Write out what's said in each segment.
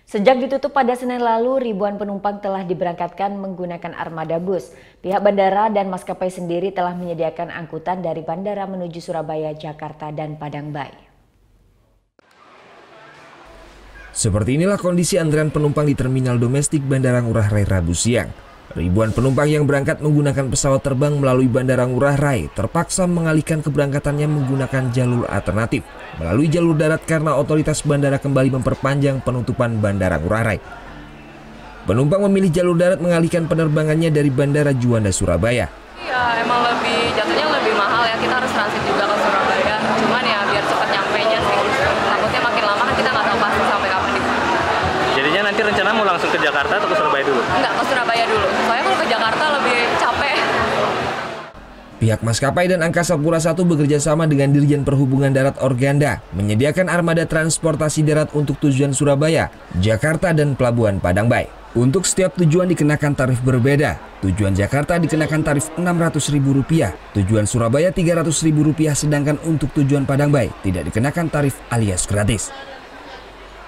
Sejak ditutup pada Senin lalu, ribuan penumpang telah diberangkatkan menggunakan armada bus. Pihak bandara dan maskapai sendiri telah menyediakan angkutan dari bandara menuju Surabaya, Jakarta, dan Padangbae. Seperti inilah kondisi antrean penumpang di terminal domestik Bandara Ngurah Rai Rabu siang. Ribuan penumpang yang berangkat menggunakan pesawat terbang melalui Bandara Ngurah Rai terpaksa mengalihkan keberangkatannya menggunakan jalur alternatif melalui jalur darat karena otoritas bandara kembali memperpanjang penutupan Bandara Ngurah Rai. Penumpang memilih jalur darat mengalihkan penerbangannya dari Bandara Juanda, Surabaya. Iya, emang jatuhnya lebih mahal ya, kita harus transit juga ke Surabaya. Cuman ya biar cepat nyampainya sih, takutnya makin lama kan kita nggak tahu pasti sampai kapan di sana. Jadinya nanti rencana mau langsung ke Jakarta atau ke Surabaya dulu? Enggak, ke Surabaya dulu. Soalnya kalau ke Jakarta lebih capek. Pihak maskapai dan Angkasa Pura I bekerja sama dengan Dirjen Perhubungan Darat Organda menyediakan armada transportasi darat untuk tujuan Surabaya, Jakarta, dan Pelabuhan Padangbae. Untuk setiap tujuan dikenakan tarif berbeda. Tujuan Jakarta dikenakan tarif Rp600.000, tujuan Surabaya Rp300.000, sedangkan untuk tujuan Padangbae tidak dikenakan tarif alias gratis.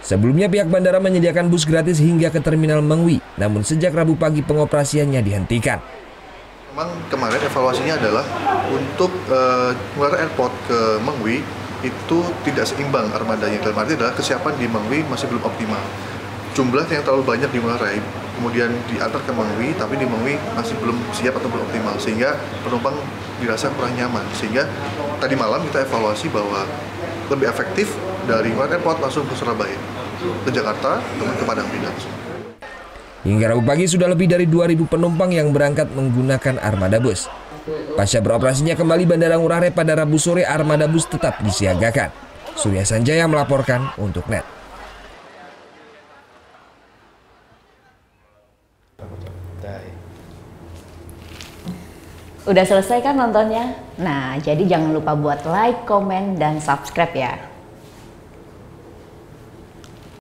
Sebelumnya pihak bandara menyediakan bus gratis hingga ke Terminal Mengwi, namun sejak Rabu pagi pengoperasiannya dihentikan. Memang kemarin evaluasinya adalah untuk Ngurah Airport ke Mengwi itu tidak seimbang armadanya. Dalam arti adalah kesiapan di Mengwi masih belum optimal. Jumlah yang terlalu banyak di Ngurah Rai, kemudian diantar ke Mengwi, tapi di Mengwi masih belum siap atau belum optimal, sehingga penumpang dirasa kurang nyaman. Sehingga tadi malam kita evaluasi bahwa lebih efektif dari Ngurah Airport langsung ke Surabaya, ke Jakarta, dan ke Padangbae langsung. Hingga Rabu pagi sudah lebih dari 2.000 penumpang yang berangkat menggunakan armada bus. Pasca beroperasinya kembali Bandara Ngurah Rai pada Rabu sore, armada bus tetap disiagakan. Surya Sanjaya melaporkan untuk NET. Udah selesai kan nontonnya? Nah, jadi jangan lupa buat like, komen, dan subscribe ya.